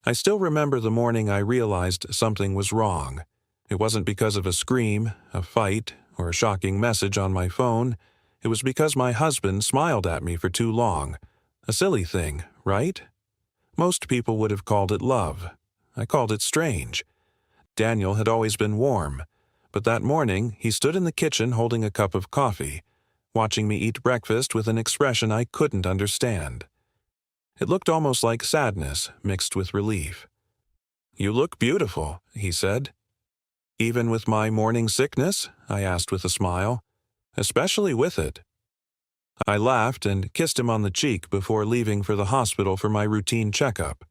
I still remember the morning I realized something was wrong. It wasn't because of a scream, a fight, or a shocking message on my phone. It was because my husband smiled at me for too long. A silly thing, right? Most people would have called it love. I called it strange. Daniel had always been warm, but that morning he stood in the kitchen holding a cup of coffee, watching me eat breakfast with an expression I couldn't understand. It looked almost like sadness mixed with relief. "You look beautiful," he said. "Even with my morning sickness?" I asked with a smile. "Especially with it." I laughed and kissed him on the cheek before leaving for the hospital for my routine checkup.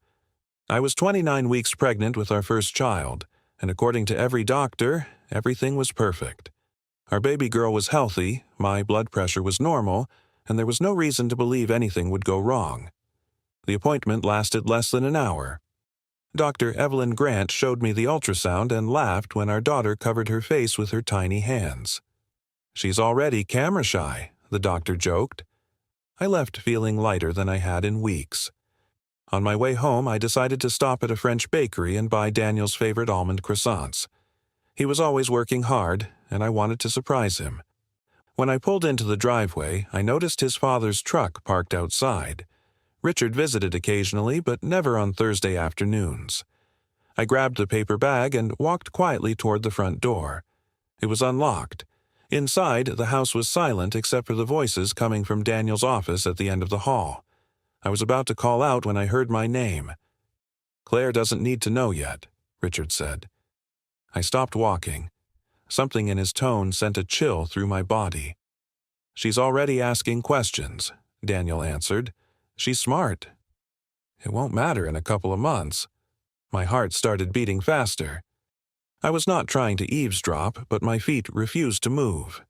I was 29 weeks pregnant with our first child, and according to every doctor, everything was perfect. Our baby girl was healthy, my blood pressure was normal, and there was no reason to believe anything would go wrong. The appointment lasted less than an hour. Dr. Evelyn Grant showed me the ultrasound and laughed when our daughter covered her face with her tiny hands. "She's already camera shy," the doctor joked. I left feeling lighter than I had in weeks. On my way home, I decided to stop at a French bakery and buy Daniel's favorite almond croissants. He was always working hard, and I wanted to surprise him. When I pulled into the driveway, I noticed his father's truck parked outside. Richard visited occasionally, but never on Thursday afternoons. I grabbed the paper bag and walked quietly toward the front door. It was unlocked. Inside, the house was silent except for the voices coming from Daniel's office at the end of the hall. I was about to call out when I heard my name. "Claire doesn't need to know yet," Richard said. I stopped walking. Something in his tone sent a chill through my body. "She's already asking questions," Daniel answered. "She's smart." "It won't matter in a couple of months." My heart started beating faster. I was not trying to eavesdrop, but my feet refused to move.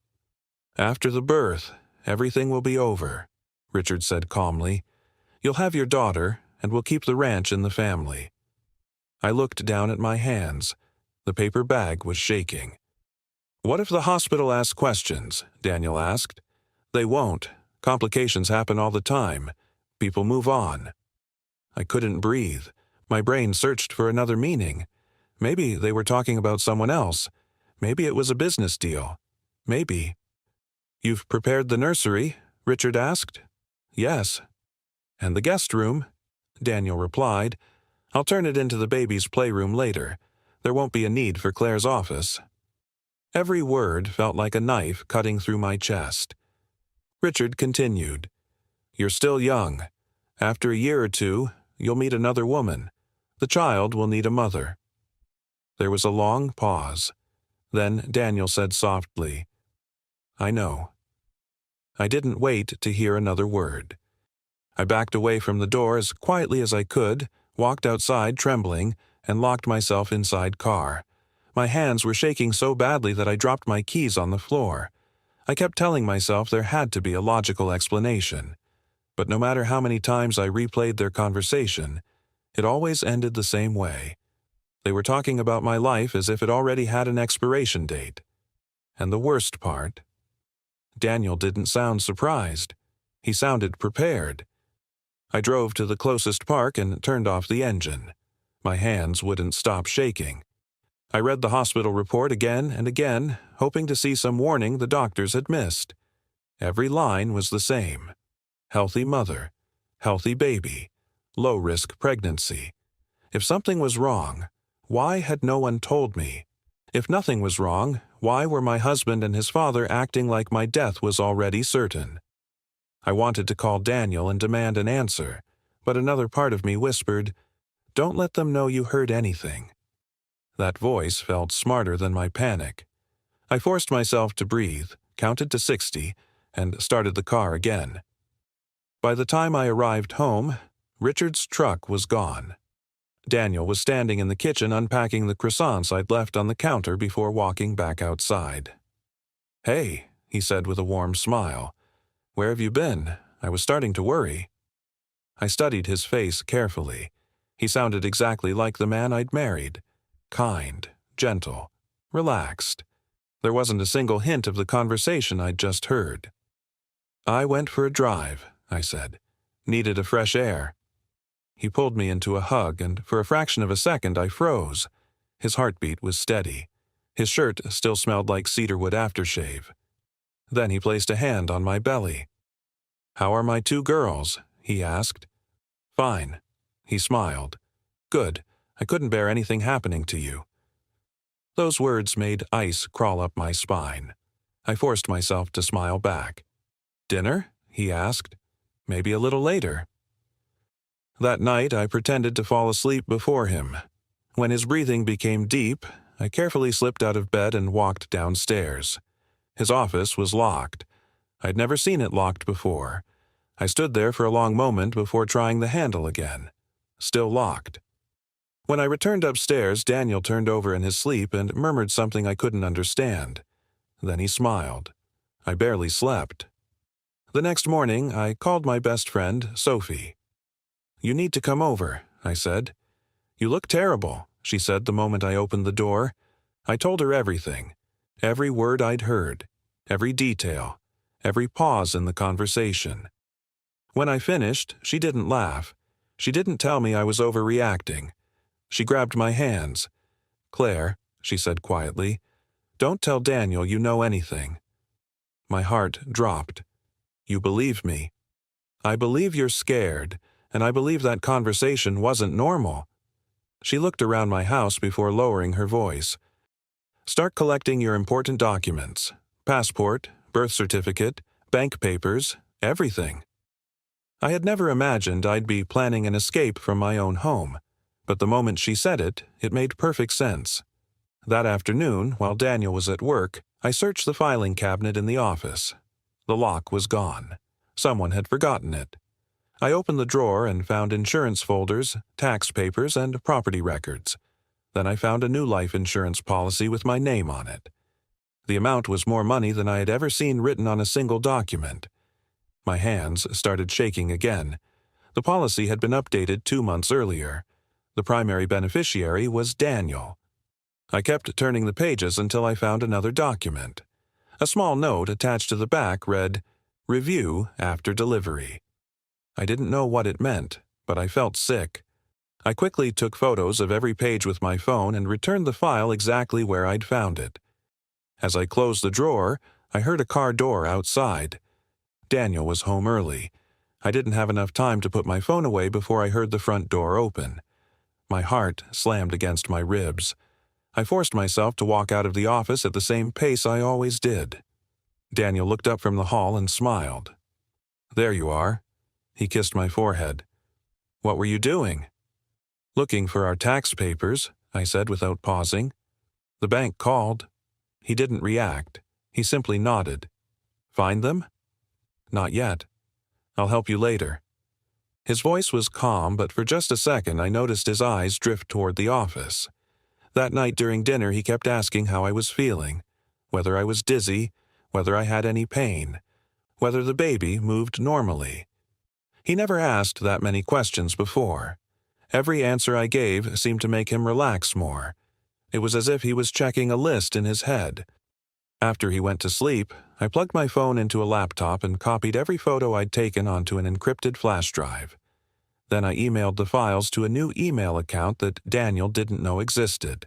"After the birth, everything will be over," Richard said calmly. "You'll have your daughter, and we'll keep the ranch in the family." I looked down at my hands. The paper bag was shaking. "What if the hospital asks questions?" Daniel asked. "They won't. Complications happen all the time. People move on." I couldn't breathe. My brain searched for another meaning. Maybe they were talking about someone else. Maybe it was a business deal. Maybe. "You've prepared the nursery?" Richard asked. "Yes." "And the guest room?" Daniel replied. "I'll turn it into the baby's playroom later. There won't be a need for Claire's office." Every word felt like a knife cutting through my chest. Richard continued. "You're still young. After a year or two, you'll meet another woman. The child will need a mother." There was a long pause. Then Daniel said softly, "I know." I didn't wait to hear another word. I backed away from the door as quietly as I could, walked outside trembling, and locked myself inside car. My hands were shaking so badly that I dropped my keys on the floor. I kept telling myself there had to be a logical explanation. But no matter how many times I replayed their conversation, it always ended the same way. They were talking about my life as if it already had an expiration date. And the worst part, Daniel didn't sound surprised. He sounded prepared. I drove to the closest park and turned off the engine. My hands wouldn't stop shaking. I read the hospital report again and again, hoping to see some warning the doctors had missed. Every line was the same. Healthy mother, healthy baby, low-risk pregnancy. If something was wrong, why had no one told me? If nothing was wrong, why were my husband and his father acting like my death was already certain? I wanted to call Daniel and demand an answer, but another part of me whispered, "Don't let them know you heard anything." That voice felt smarter than my panic. I forced myself to breathe, counted to 60, and started the car again. By the time I arrived home, Richard's truck was gone. Daniel was standing in the kitchen unpacking the croissants I'd left on the counter before walking back outside. "Hey," he said with a warm smile. "Where have you been? I was starting to worry." I studied his face carefully. He sounded exactly like the man I'd married. Kind, gentle, relaxed. There wasn't a single hint of the conversation I'd just heard. "I went for a drive," I said. "Needed a fresh air." He pulled me into a hug, and for a fraction of a second I froze. His heartbeat was steady. His shirt still smelled like cedarwood aftershave. Then he placed a hand on my belly. "How are my two girls?" he asked. "Fine." He smiled. "Good. I couldn't bear anything happening to you." Those words made ice crawl up my spine. I forced myself to smile back. "Dinner?" he asked. "Maybe a little later." That night I pretended to fall asleep before him. When his breathing became deep, I carefully slipped out of bed and walked downstairs. His office was locked. I'd never seen it locked before. I stood there for a long moment before trying the handle again. Still locked. When I returned upstairs, Daniel turned over in his sleep and murmured something I couldn't understand. Then he smiled. I barely slept. The next morning, I called my best friend, Sophie. "You need to come over," I said. "You look terrible," she said the moment I opened the door. I told her everything. Every word I'd heard. Every detail. Every pause in the conversation. When I finished, she didn't laugh. She didn't tell me I was overreacting. She grabbed my hands. "Claire," she said quietly, "don't tell Daniel you know anything." My heart dropped. "You believe me." "I believe you're scared, and I believe that conversation wasn't normal." She looked around my house before lowering her voice. "Start collecting your important documents. Passport, birth certificate, bank papers, everything." I had never imagined I'd be planning an escape from my own home, but the moment she said it, it made perfect sense. That afternoon, while Daniel was at work, I searched the filing cabinet in the office. The lock was gone. Someone had forgotten it. I opened the drawer and found insurance folders, tax papers, and property records. Then I found a new life insurance policy with my name on it. The amount was more money than I had ever seen written on a single document. My hands started shaking again. The policy had been updated 2 months earlier. The primary beneficiary was Daniel. I kept turning the pages until I found another document. A small note attached to the back read, "Review after delivery." I didn't know what it meant, but I felt sick. I quickly took photos of every page with my phone and returned the file exactly where I'd found it. As I closed the drawer, I heard a car door outside. Daniel was home early. I didn't have enough time to put my phone away before I heard the front door open. My heart slammed against my ribs. I forced myself to walk out of the office at the same pace I always did. Daniel looked up from the hall and smiled. "There you are." He kissed my forehead. "What were you doing?" "Looking for our tax papers," I said without pausing. "The bank called." He didn't react. He simply nodded. "Find them?" "Not yet. I'll help you later." His voice was calm, but for just a second I noticed his eyes drift toward the office. That night during dinner he kept asking how I was feeling, whether I was dizzy, whether I had any pain, whether the baby moved normally. He never asked that many questions before. Every answer I gave seemed to make him relax more. It was as if he was checking a list in his head. After he went to sleep, I plugged my phone into a laptop and copied every photo I'd taken onto an encrypted flash drive. Then I emailed the files to a new email account that Daniel didn't know existed.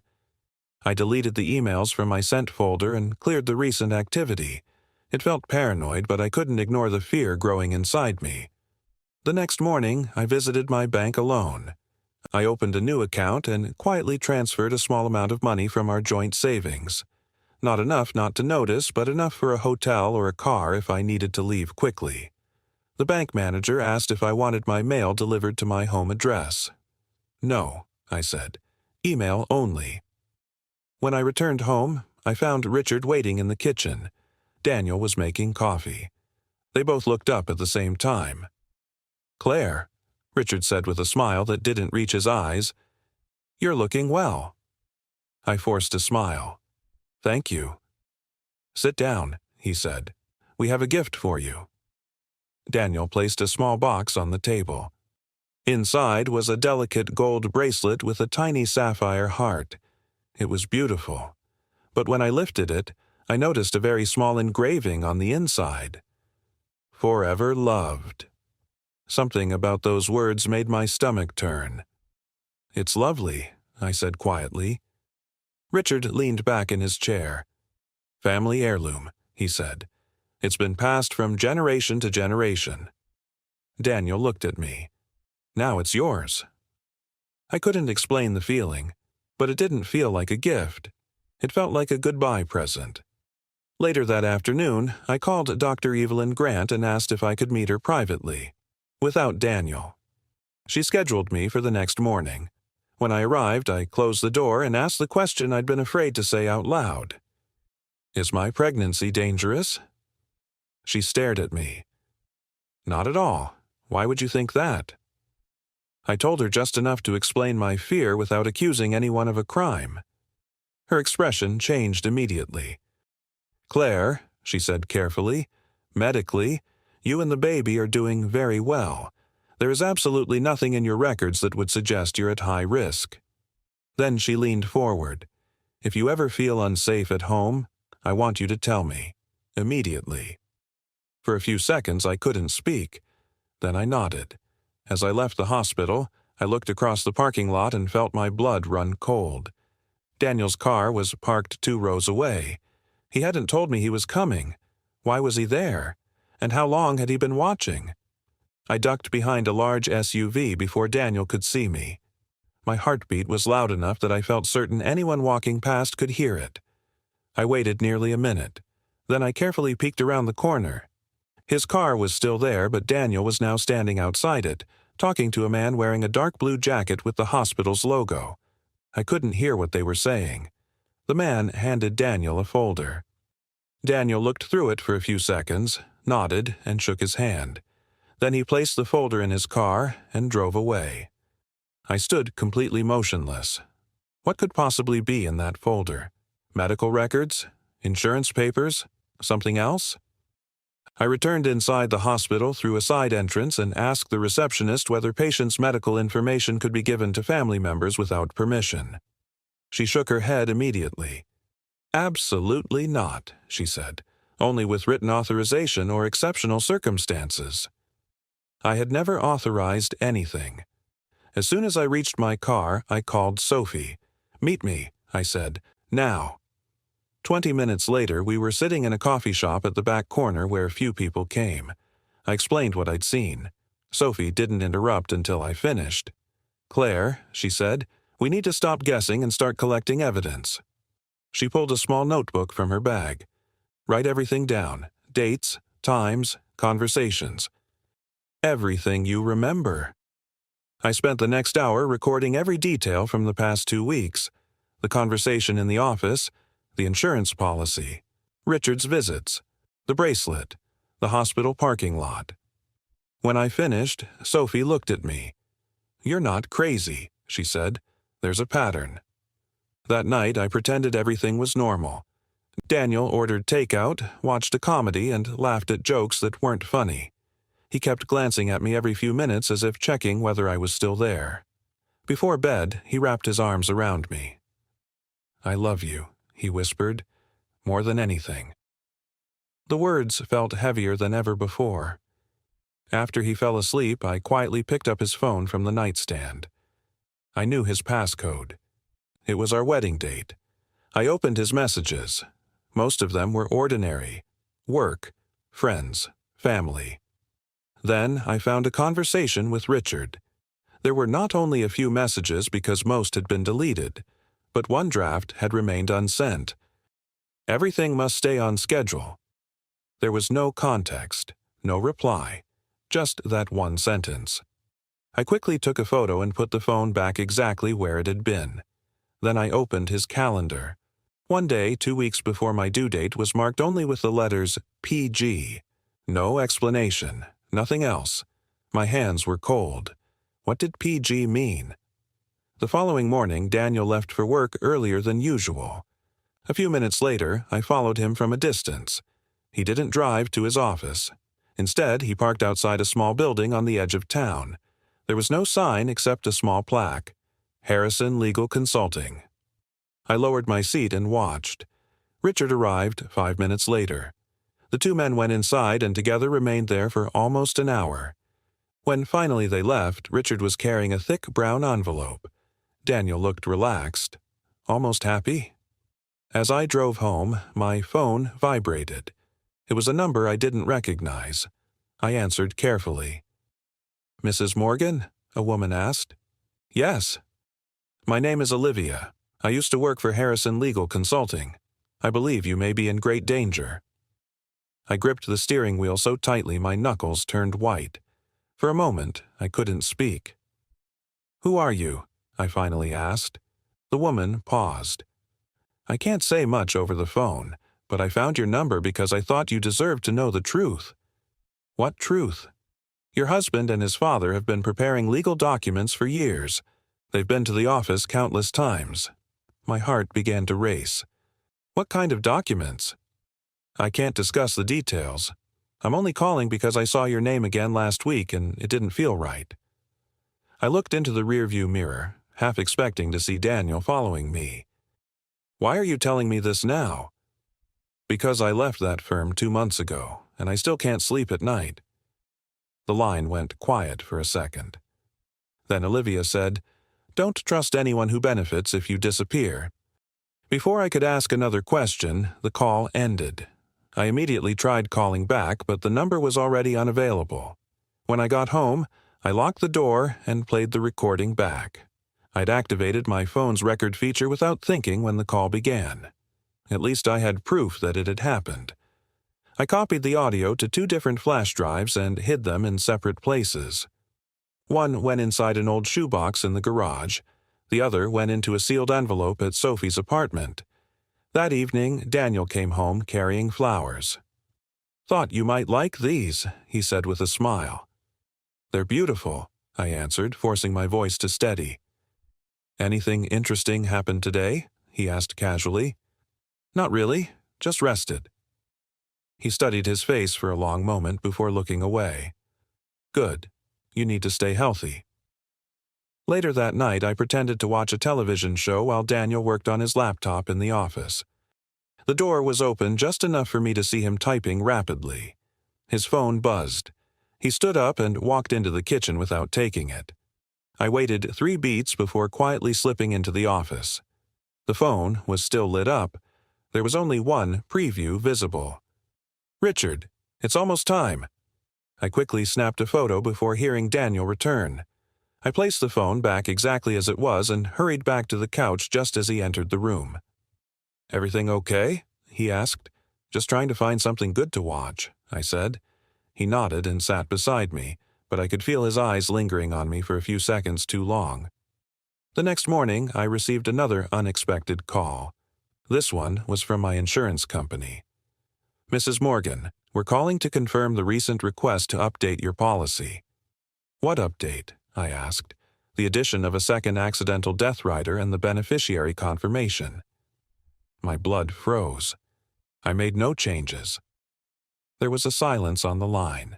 I deleted the emails from my sent folder and cleared the recent activity. It felt paranoid, but I couldn't ignore the fear growing inside me. The next morning, I visited my bank alone. I opened a new account and quietly transferred a small amount of money from our joint savings. Not enough not to notice, but enough for a hotel or a car if I needed to leave quickly. The bank manager asked if I wanted my mail delivered to my home address. "No," I said. "Email only." When I returned home, I found Richard waiting in the kitchen. Daniel was making coffee. They both looked up at the same time. "Claire," Richard said with a smile that didn't reach his eyes, "you're looking well." I forced a smile. "Thank you." "Sit down," he said. "We have a gift for you." Daniel placed a small box on the table. Inside was a delicate gold bracelet with a tiny sapphire heart. It was beautiful. But when I lifted it, I noticed a very small engraving on the inside. "Forever loved." Something about those words made my stomach turn. "It's lovely," I said quietly. Richard leaned back in his chair. "Family heirloom," he said. "It's been passed from generation to generation." Daniel looked at me. "Now it's yours." I couldn't explain the feeling, but it didn't feel like a gift. It felt like a goodbye present. Later that afternoon, I called Dr. Evelyn Grant and asked if I could meet her privately, without Daniel. She scheduled me for the next morning. When I arrived, I closed the door and asked the question I'd been afraid to say out loud. "Is my pregnancy dangerous?" She stared at me. "Not at all. Why would you think that?" I told her just enough to explain my fear without accusing anyone of a crime. Her expression changed immediately. "Claire," she said carefully, "medically, you and the baby are doing very well. There is absolutely nothing in your records that would suggest you're at high risk." Then she leaned forward. "If you ever feel unsafe at home, I want you to tell me. Immediately." For a few seconds I couldn't speak. Then I nodded. As I left the hospital, I looked across the parking lot and felt my blood run cold. Daniel's car was parked 2 rows away. He hadn't told me he was coming. Why was he there? And how long had he been watching? I ducked behind a large SUV before Daniel could see me. My heartbeat was loud enough that I felt certain anyone walking past could hear it. I waited nearly a minute. Then I carefully peeked around the corner. His car was still there, but Daniel was now standing outside it, talking to a man wearing a dark blue jacket with the hospital's logo. I couldn't hear what they were saying. The man handed Daniel a folder. Daniel looked through it for a few seconds, nodded, and shook his hand. Then he placed the folder in his car and drove away. I stood completely motionless. What could possibly be in that folder? Medical records? Insurance papers? Something else? I returned inside the hospital through a side entrance and asked the receptionist whether patients' medical information could be given to family members without permission. She shook her head immediately. "Absolutely not," she said. "Only with written authorization or exceptional circumstances." I had never authorized anything. As soon as I reached my car, I called Sophie. "Meet me," I said. "Now." 20 minutes later, we were sitting in a coffee shop at the back corner where few people came. I explained what I'd seen. Sophie didn't interrupt until I finished. "Claire," she said, "we need to stop guessing and start collecting evidence." She pulled a small notebook from her bag. "Write everything down. Dates, times, conversations. Everything you remember." I spent the next hour recording every detail from the past 2 weeks. The conversation in the office, the insurance policy, Richard's visits, the bracelet, the hospital parking lot. When I finished, Sophie looked at me. "You're not crazy," she said. "There's a pattern." That night, I pretended everything was normal. Daniel ordered takeout, watched a comedy, and laughed at jokes that weren't funny. He kept glancing at me every few minutes as if checking whether I was still there. Before bed, he wrapped his arms around me. "I love you," he whispered, "more than anything." The words felt heavier than ever before. After he fell asleep, I quietly picked up his phone from the nightstand. I knew his passcode. It was our wedding date. I opened his messages. Most of them were ordinary. Work, friends, family. Then I found a conversation with Richard. There were not only a few messages because most had been deleted, but one draft had remained unsent. Everything must stay on schedule. There was no context, no reply, just that one sentence. I quickly took a photo and put the phone back exactly where it had been. Then I opened his calendar. One day, 2 weeks before my due date, was marked only with the letters PG. No explanation, nothing else. My hands were cold. What did PG mean? The following morning, Daniel left for work earlier than usual. A few minutes later, I followed him from a distance. He didn't drive to his office. Instead, he parked outside a small building on the edge of town. There was no sign except a small plaque. Harrison Legal Consulting. I lowered my seat and watched. Richard arrived 5 minutes later. The 2 men went inside and together remained there for almost an hour. When finally they left, Richard was carrying a thick brown envelope. Daniel looked relaxed, almost happy. As I drove home, my phone vibrated. It was a number I didn't recognize. I answered carefully. "Mrs. Morgan?" a woman asked. "Yes." "My name is Olivia. I used to work for Harrison Legal Consulting. I believe you may be in great danger." I gripped the steering wheel so tightly my knuckles turned white. For a moment, I couldn't speak. "Who are you?" I finally asked. The woman paused. "I can't say much over the phone, but I found your number because I thought you deserved to know the truth." "What truth?" "Your husband and his father have been preparing legal documents for years. They've been to the office countless times." My heart began to race. "What kind of documents?" "I can't discuss the details. I'm only calling because I saw your name again last week and it didn't feel right." I looked into the rearview mirror, half expecting to see Daniel following me. "Why are you telling me this now?" "Because I left that firm 2 months ago, and I still can't sleep at night." The line went quiet for a second. Then Olivia said, "Don't trust anyone who benefits if you disappear." Before I could ask another question, the call ended. I immediately tried calling back, but the number was already unavailable. When I got home, I locked the door and played the recording back. I'd activated my phone's record feature without thinking when the call began. At least I had proof that it had happened. I copied the audio to 2 different flash drives and hid them in separate places. One went inside an old shoebox in the garage. The other went into a sealed envelope at Sophie's apartment. That evening, Daniel came home carrying flowers. "Thought you might like these," he said with a smile. "They're beautiful," I answered, forcing my voice to steady. "Anything interesting happened today?" he asked casually. "Not really, just rested." He studied his face for a long moment before looking away. "Good. You need to stay healthy." Later that night, I pretended to watch a television show while Daniel worked on his laptop in the office. The door was open just enough for me to see him typing rapidly. His phone buzzed. He stood up and walked into the kitchen without taking it. I waited 3 beats before quietly slipping into the office. The phone was still lit up. There was only one preview visible. "Richard, it's almost time." I quickly snapped a photo before hearing Daniel return. I placed the phone back exactly as it was and hurried back to the couch just as he entered the room. "Everything okay?" he asked. "Just trying to find something good to watch," I said. He nodded and sat beside me, but I could feel his eyes lingering on me for a few seconds too long. The next morning, I received another unexpected call. This one was from my insurance company. "Mrs. Morgan, we're calling to confirm the recent request to update your policy." "What update?" I asked. "The addition of a second accidental death rider and the beneficiary confirmation." My blood froze. I made no changes. There was a silence on the line.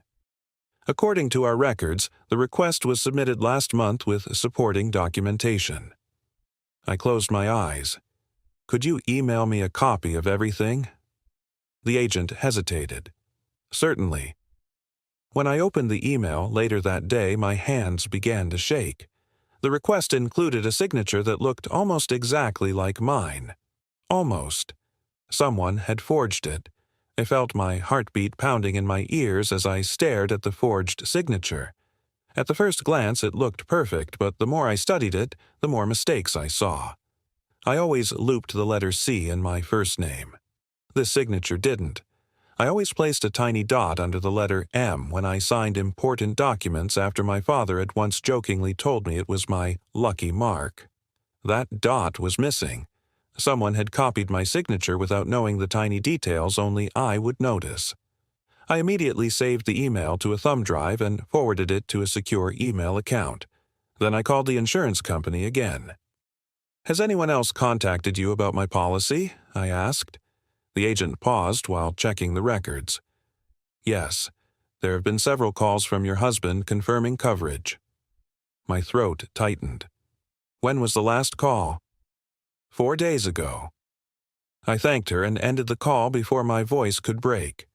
"According to our records, the request was submitted last month with supporting documentation." I closed my eyes. "Could you email me a copy of everything?" The agent hesitated. "Certainly." When I opened the email later that day, my hands began to shake. The request included a signature that looked almost exactly like mine. Almost. Someone had forged it. I felt my heartbeat pounding in my ears as I stared at the forged signature. At the first glance it looked perfect, but the more I studied it, the more mistakes I saw. I always looped the letter C in my first name. This signature didn't. I always placed a tiny dot under the letter M when I signed important documents after my father had once jokingly told me it was my lucky mark. That dot was missing. Someone had copied my signature without knowing the tiny details only I would notice. I immediately saved the email to a thumb drive and forwarded it to a secure email account. Then I called the insurance company again. "Has anyone else contacted you about my policy?" I asked. The agent paused while checking the records. "Yes, there have been several calls from your husband confirming coverage." My throat tightened. "When was the last call?" 4 days ago." I thanked her and ended the call before my voice could break.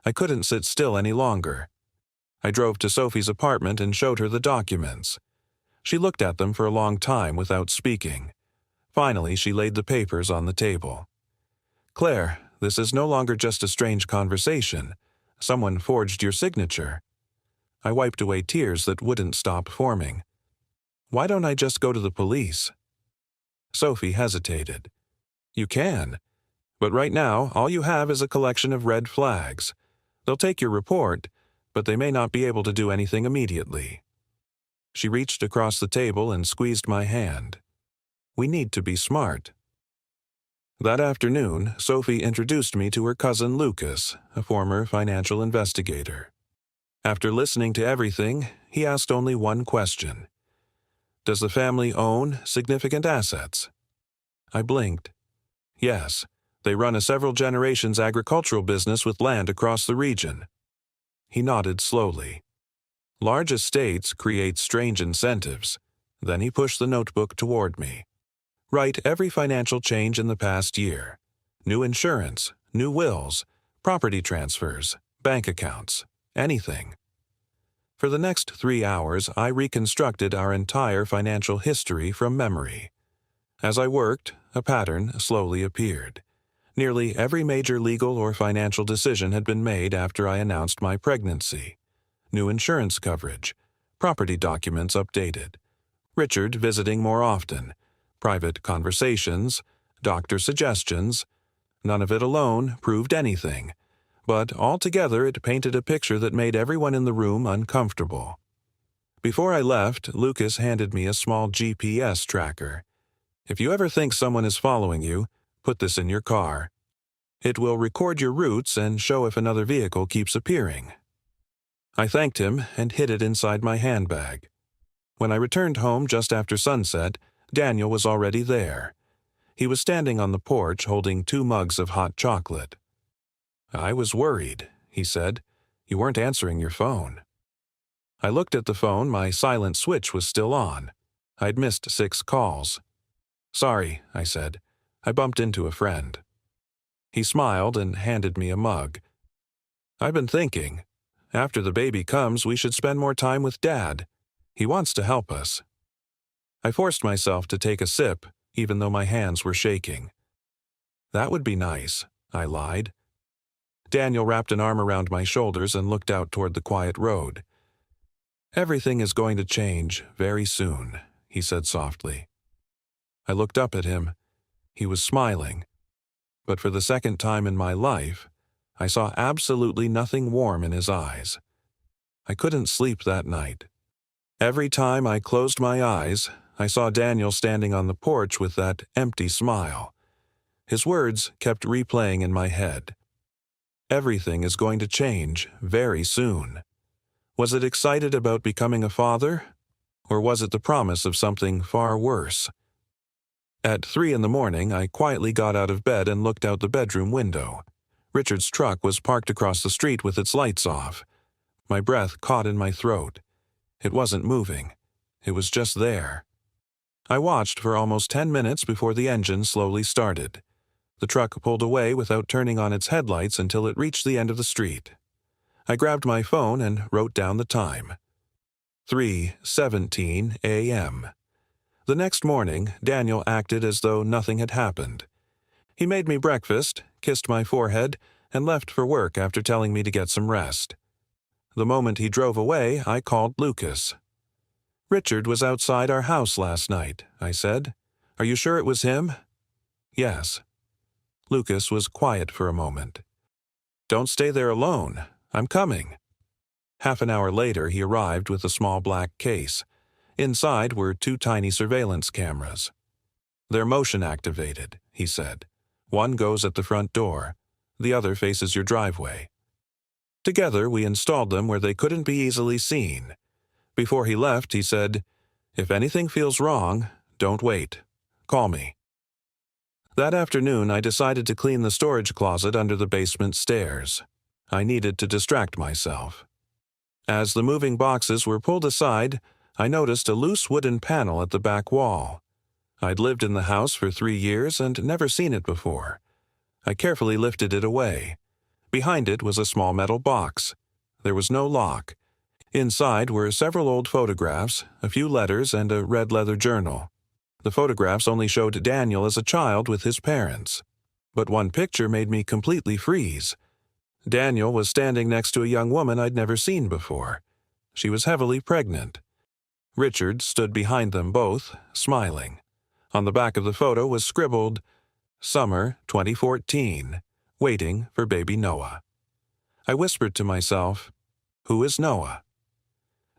I couldn't sit still any longer. I drove to Sophie's apartment and showed her the documents. She looked at them for a long time without speaking. Finally, she laid the papers on the table. "Claire, this is no longer just a strange conversation. Someone forged your signature." I wiped away tears that wouldn't stop forming. "Why don't I just go to the police?" Sophie hesitated. "You can. But right now, all you have is a collection of red flags. They'll take your report, but they may not be able to do anything immediately." She reached across the table and squeezed my hand. "We need to be smart." That afternoon, Sophie introduced me to her cousin Lucas, a former financial investigator. After listening to everything, he asked only one question. "Does the family own significant assets?" I blinked. "Yes, they run a several generations agricultural business with land across the region." He nodded slowly. "Large estates create strange incentives." Then he pushed the notebook toward me. "Write every financial change in the past year. New insurance, new wills, property transfers, bank accounts, anything." For the next 3 hours, I reconstructed our entire financial history from memory. As I worked, a pattern slowly appeared. Nearly every major legal or financial decision had been made after I announced my pregnancy. New insurance coverage, property documents updated, Richard visiting more often, private conversations, doctor suggestions. None of it alone proved anything, but altogether it painted a picture that made everyone in the room uncomfortable. Before I left, Lucas handed me a small GPS tracker. "If you ever think someone is following you, put this in your car. It will record your routes and show if another vehicle keeps appearing." I thanked him and hid it inside my handbag. When I returned home just after sunset, Daniel was already there. He was standing on the porch holding 2 mugs of hot chocolate. "I was worried," he said. "You weren't answering your phone." I looked at the phone. My silent switch was still on. I'd missed 6 calls. "Sorry," I said. "I bumped into a friend." He smiled and handed me a mug. "I've been thinking. After the baby comes, we should spend more time with Dad. He wants to help us." I forced myself to take a sip, even though my hands were shaking. "That would be nice," I lied. Daniel wrapped an arm around my shoulders and looked out toward the quiet road. "Everything is going to change very soon," he said softly. I looked up at him. He was smiling. But for the second time in my life, I saw absolutely nothing warm in his eyes. I couldn't sleep that night. Every time I closed my eyes, I saw Daniel standing on the porch with that empty smile. His words kept replaying in my head. Everything is going to change very soon. Was it excited about becoming a father? Or was it the promise of something far worse? At 3 in the morning, I quietly got out of bed and looked out the bedroom window. Richard's truck was parked across the street with its lights off. My breath caught in my throat. It wasn't moving. It was just there. I watched for almost 10 minutes before the engine slowly started. The truck pulled away without turning on its headlights until it reached the end of the street. I grabbed my phone and wrote down the time. 3:17 a.m. The next morning, Daniel acted as though nothing had happened. He made me breakfast, kissed my forehead, and left for work after telling me to get some rest. The moment he drove away, I called Lucas. "Richard was outside our house last night," I said. "Are you sure it was him?" "Yes." Lucas was quiet for a moment. "Don't stay there alone. I'm coming." Half an hour later, he arrived with a small black case. Inside were 2 tiny surveillance cameras. "They're motion activated," he said. "One goes at the front door. The other faces your driveway." Together, we installed them where they couldn't be easily seen. Before he left, he said, "If anything feels wrong, don't wait. Call me." That afternoon, I decided to clean the storage closet under the basement stairs. I needed to distract myself. As the moving boxes were pulled aside, I noticed a loose wooden panel at the back wall. I'd lived in the house for 3 years and never seen it before. I carefully lifted it away. Behind it was a small metal box. There was no lock. Inside were several old photographs, a few letters, and a red leather journal. The photographs only showed Daniel as a child with his parents. But one picture made me completely freeze. Daniel was standing next to a young woman I'd never seen before. She was heavily pregnant. Richard stood behind them both, smiling. On the back of the photo was scribbled, "Summer 2014, waiting for baby Noah." I whispered to myself, "Who is Noah?"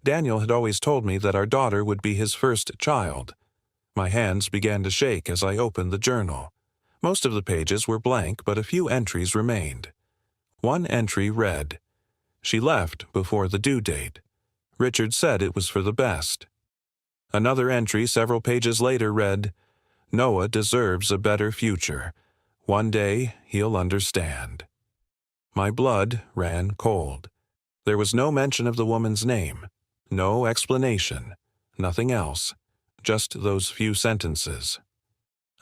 Daniel had always told me that our daughter would be his first child. My hands began to shake as I opened the journal. Most of the pages were blank, but a few entries remained. One entry read, "She left before the due date. Richard said it was for the best." Another entry several pages later read, "Noah deserves a better future. One day he'll understand." My blood ran cold. There was no mention of the woman's name, no explanation, nothing else, just those few sentences.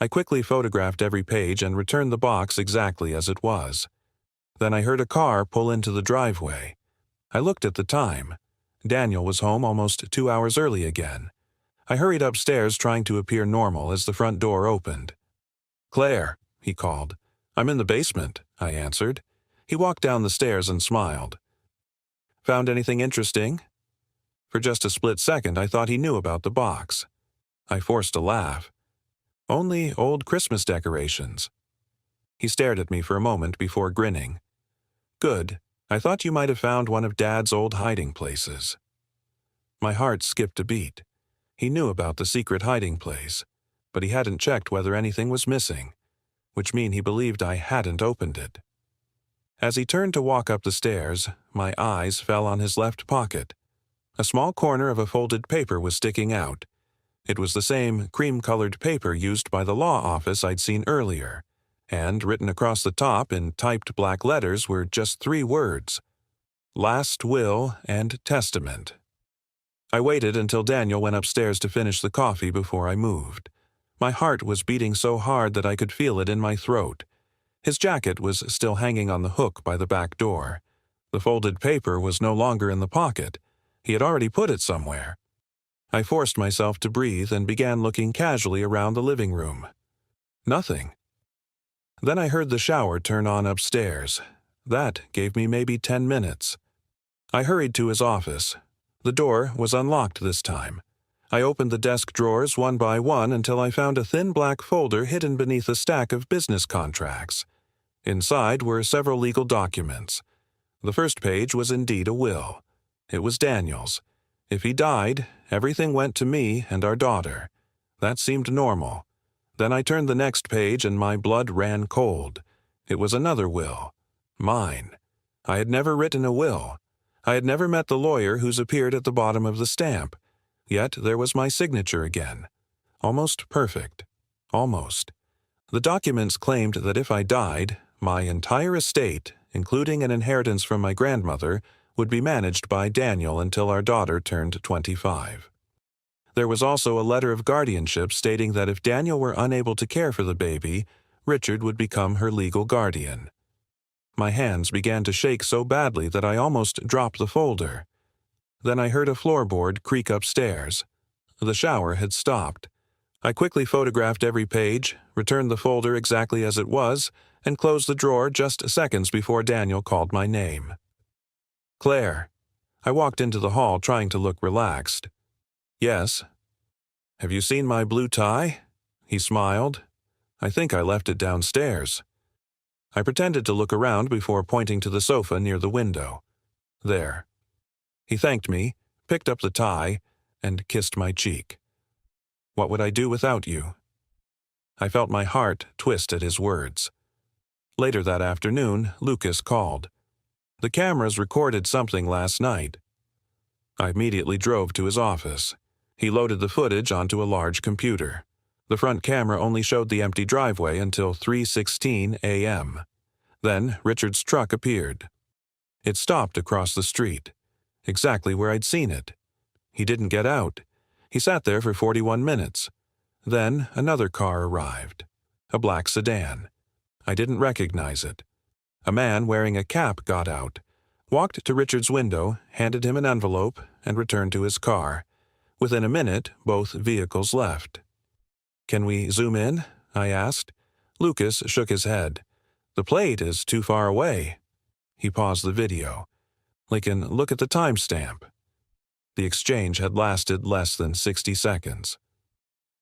I quickly photographed every page and returned the box exactly as it was. Then I heard a car pull into the driveway. I looked at the time. Daniel was home almost 2 hours early again. I hurried upstairs trying to appear normal as the front door opened. "Claire," he called. "I'm in the basement," I answered. He walked down the stairs and smiled. "Found anything interesting?" For just a split second I thought he knew about the box. I forced a laugh. "Only old Christmas decorations." He stared at me for a moment before grinning. "Good. I thought you might have found one of Dad's old hiding places." My heart skipped a beat. He knew about the secret hiding place, but he hadn't checked whether anything was missing, which meant he believed I hadn't opened it. As he turned to walk up the stairs, my eyes fell on his left pocket. A small corner of a folded paper was sticking out. It was the same cream-colored paper used by the law office I'd seen earlier, and written across the top in typed black letters were just 3 words: "Last Will and Testament." I waited until Daniel went upstairs to finish the coffee before I moved. My heart was beating so hard that I could feel it in my throat. His jacket was still hanging on the hook by the back door. The folded paper was no longer in the pocket. He had already put it somewhere. I forced myself to breathe and began looking casually around the living room. Nothing. Then I heard the shower turn on upstairs. That gave me maybe 10 minutes. I hurried to his office. The door was unlocked this time. I opened the desk drawers one by one until I found a thin black folder hidden beneath a stack of business contracts. Inside were several legal documents. The first page was indeed a will. It was Daniel's. If he died, everything went to me and our daughter. That seemed normal. Then I turned the next page and my blood ran cold. It was another will. Mine. I had never written a will. I had never met the lawyer who's appeared at the bottom of the stamp. Yet there was my signature again. Almost perfect. Almost. The documents claimed that if I died, my entire estate, including an inheritance from my grandmother, would be managed by Daniel until our daughter turned 25. There was also a letter of guardianship stating that if Daniel were unable to care for the baby, Richard would become her legal guardian. My hands began to shake so badly that I almost dropped the folder. Then I heard a floorboard creak upstairs. The shower had stopped. I quickly photographed every page, returned the folder exactly as it was, and closed the drawer just seconds before Daniel called my name. "Claire." I walked into the hall trying to look relaxed. "Yes." "Have you seen my blue tie?" He smiled. "I think I left it downstairs." I pretended to look around before pointing to the sofa near the window. "There." He thanked me, picked up the tie, and kissed my cheek. "What would I do without you?" I felt my heart twist at his words. Later that afternoon, Lucas called. "The cameras recorded something last night." I immediately drove to his office. He loaded the footage onto a large computer. The front camera only showed the empty driveway until 3:16 a.m. Then Richard's truck appeared. It stopped across the street, exactly where I'd seen it. He didn't get out. He sat there for 41 minutes. Then another car arrived, a black sedan. I didn't recognize it. A man wearing a cap got out. walked to Richard's window, handed him an envelope, and returned to his car. Within a minute, both vehicles left. "Can we zoom in?" I asked. Lucas shook his head. "The plate is too far away." He paused the video. "Lincoln, look at the timestamp." The exchange had lasted less than 60 seconds.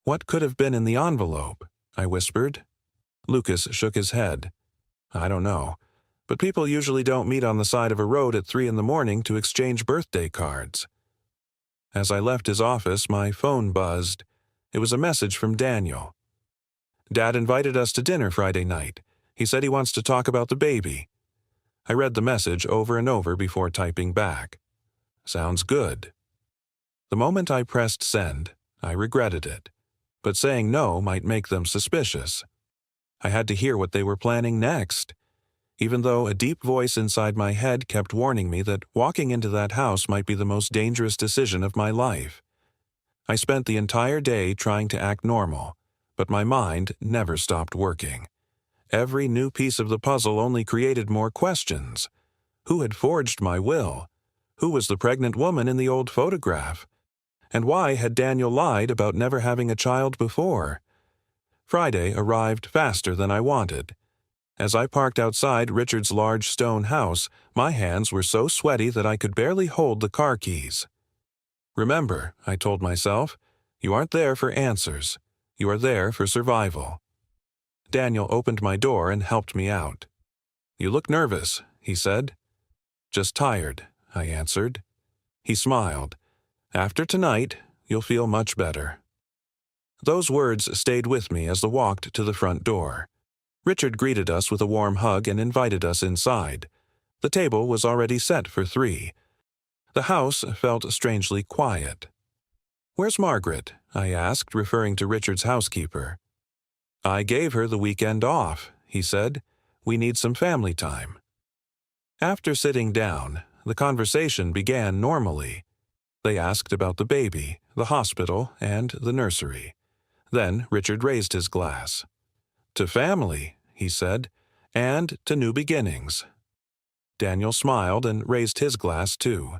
"What could have been in the envelope?" I whispered. Lucas shook his head. "I don't know, but people usually don't meet on the side of a road at 3 in the morning to exchange birthday cards." As I left his office, my phone buzzed. It was a message from Daniel. "Dad invited us to dinner Friday night. He said he wants to talk about the baby." I read the message over and over before typing back. Sounds good. The moment I pressed send, I regretted it. But saying no might make them suspicious. I had to hear what they were planning next. Even though a deep voice inside my head kept warning me that walking into that house might be the most dangerous decision of my life. I spent the entire day trying to act normal, but my mind never stopped working. Every new piece of the puzzle only created more questions. Who had forged my will? Who was the pregnant woman in the old photograph? And why had Daniel lied about never having a child before? Friday arrived faster than I wanted. As I parked outside Richard's large stone house, my hands were so sweaty that I could barely hold the car keys. "Remember," I told myself, "you aren't there for answers. You are there for survival." Daniel opened my door and helped me out. "You look nervous," he said. "Just tired," I answered. He smiled. "After tonight, you'll feel much better." Those words stayed with me as I walked to the front door. Richard greeted us with a warm hug and invited us inside. The table was already set for 3. The house felt strangely quiet. "Where's Margaret?" I asked, referring to Richard's housekeeper. "I gave her the weekend off," he said. "We need some family time." After sitting down, the conversation began normally. They asked about the baby, the hospital, and the nursery. Then Richard raised his glass. "To family," he said, "and to new beginnings." Daniel smiled and raised his glass too.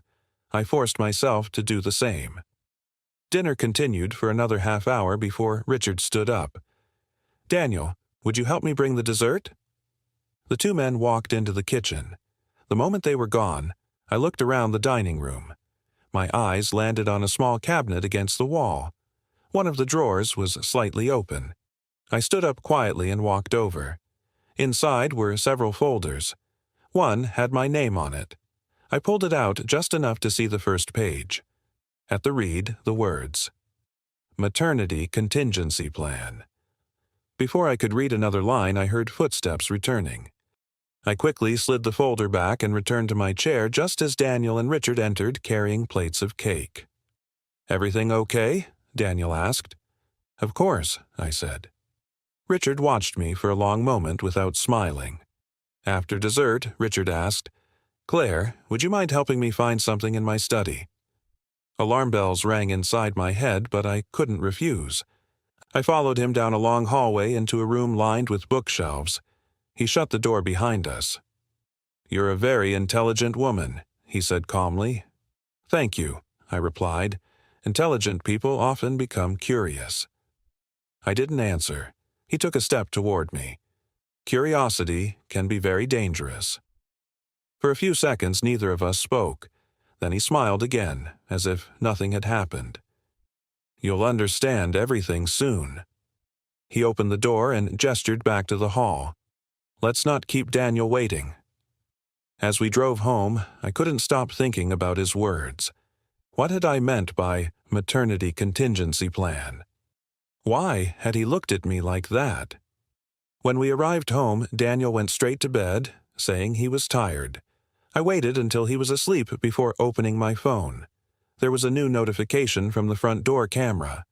I forced myself to do the same. Dinner continued for another half hour before Richard stood up. "Daniel, would you help me bring the dessert?" The 2 men walked into the kitchen. The moment they were gone, I looked around the dining room. My eyes landed on a small cabinet against the wall. One of the drawers was slightly open. I stood up quietly and walked over. Inside were several folders. One had my name on it. I pulled it out just enough to see the first page. At the read, the words, "Maternity Contingency Plan." Before I could read another line, I heard footsteps returning. I quickly slid the folder back and returned to my chair just as Daniel and Richard entered carrying plates of cake. "Everything okay?" Daniel asked. "Of course," I said. Richard watched me for a long moment without smiling. After dessert, Richard asked, "Claire, would you mind helping me find something in my study?" Alarm bells rang inside my head, but I couldn't refuse. I followed him down a long hallway into a room lined with bookshelves. He shut the door behind us. "You're a very intelligent woman," he said calmly. "Thank you," I replied. "Intelligent people often become curious." I didn't answer. He took a step toward me. Curiosity can be very dangerous. For a few seconds, neither of us spoke. Then he smiled again, as if nothing had happened. "You'll understand everything soon." He opened the door and gestured back to the hall. "Let's not keep Daniel waiting." As we drove home, I couldn't stop thinking about his words. What had I meant by maternity contingency plan? Why had he looked at me like that? When we arrived home, Daniel went straight to bed, saying he was tired. I waited until he was asleep before opening my phone. There was a new notification from the front door camera.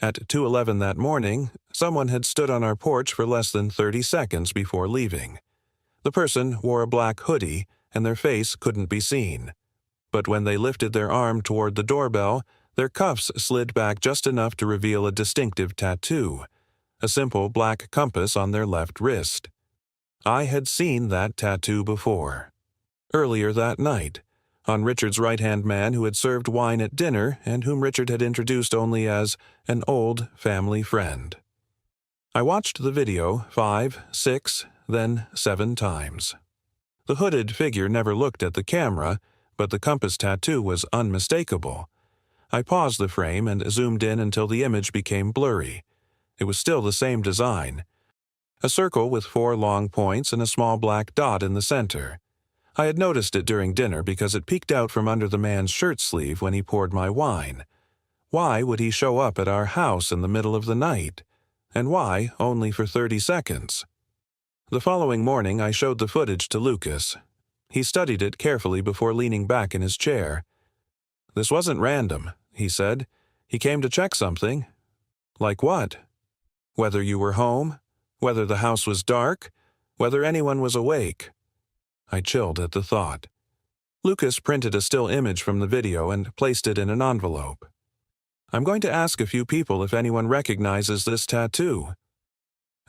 At 2:11 that morning, someone had stood on our porch for less than 30 seconds before leaving. The person wore a black hoodie, and their face couldn't be seen. But when they lifted their arm toward the doorbell, their cuffs slid back just enough to reveal a distinctive tattoo, a simple black compass on their left wrist. I had seen that tattoo before. earlier that night, on Richard's right-hand man who had served wine at dinner and whom Richard had introduced only as an old family friend. I watched the video 5, 6, then 7 times. The hooded figure never looked at the camera, but the compass tattoo was unmistakable. I paused the frame and zoomed in until the image became blurry. It was still the same design. A circle with 4 long points and a small black dot in the center. I had noticed it during dinner because it peeked out from under the man's shirt sleeve when he poured my wine. Why would he show up at our house in the middle of the night? And why only for 30 seconds? The following morning I showed the footage to Lucas. He studied it carefully before leaning back in his chair. "This wasn't random," he said. "He came to check something." "Like what?" "Whether you were home, whether the house was dark, whether anyone was awake." I chilled at the thought. Lucas printed a still image from the video and placed it in an envelope. "I'm going to ask a few people if anyone recognizes this tattoo."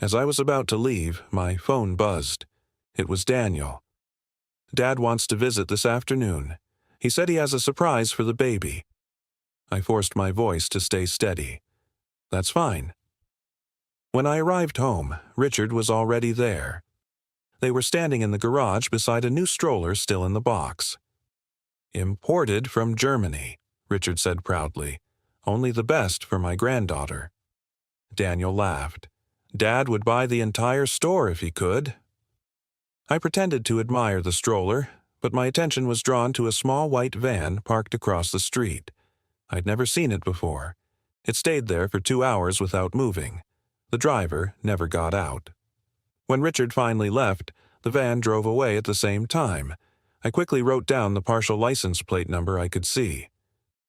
As I was about to leave, my phone buzzed. It was Daniel. "Dad wants to visit this afternoon. He said he has a surprise for the baby." I forced my voice to stay steady. "That's fine." When I arrived home, Richard was already there. They were standing in the garage beside a new stroller still in the box. "Imported from Germany," Richard said proudly. "Only the best for my granddaughter." Daniel laughed. "Dad would buy the entire store if he could." I pretended to admire the stroller, but my attention was drawn to a small white van parked across the street. I'd never seen it before. It stayed there for 2 hours without moving. The driver never got out. When Richard finally left, the van drove away at the same time. I quickly wrote down the partial license plate number I could see.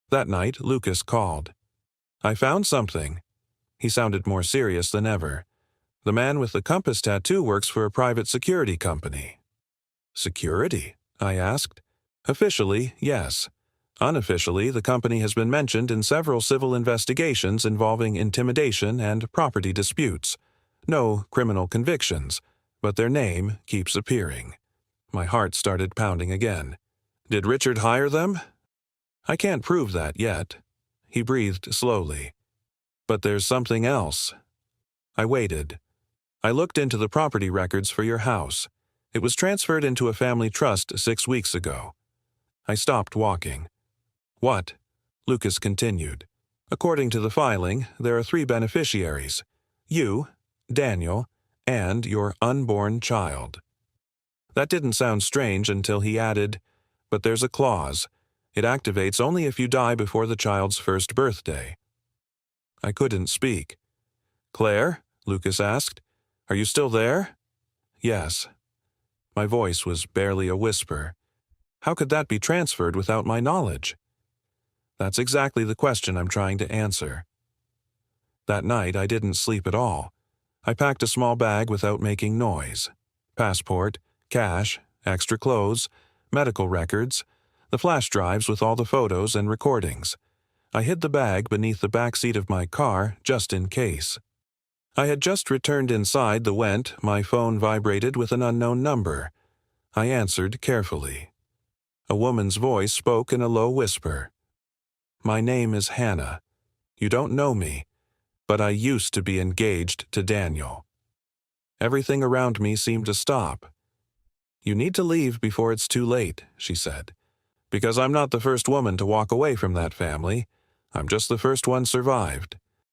That night, Lucas called. "I found something." He sounded more serious than ever. "The man with the compass tattoo works for a private security company." "Security?" I asked. "Officially, yes. Unofficially, the company has been mentioned in several civil investigations involving intimidation and property disputes. No criminal convictions, but their name keeps appearing." My heart started pounding again. "Did Richard hire them?" "I can't prove that yet." He breathed slowly. "But there's something else." I waited. "I looked into the property records for your house. It was transferred into a family trust 6 weeks ago." I stopped walking. "What?" Lucas continued. "According to the filing, there are 3 beneficiaries. You, Daniel, and your unborn child." That didn't sound strange until he added, "But there's a clause. It activates only if you die before the child's first birthday." I couldn't speak. "Claire?" Lucas asked. "Are you still there?" "Yes." My voice was barely a whisper. How could that be transferred without my knowledge? That's exactly the question I'm trying to answer. That night I didn't sleep at all. I packed a small bag without making noise. Passport, cash, extra clothes, medical records, the flash drives with all the photos and recordings. I hid the bag beneath the back seat of my car just in case. I had just returned inside the Went. My phone vibrated with an unknown number. I answered carefully. A woman's voice spoke in a low whisper. "My name is Hannah. You don't know me, but I used to be engaged to Daniel." Everything around me seemed to stop. "You need to leave before it's too late," she said, "because I'm not the first woman to walk away from that family. I'm just the first one survived."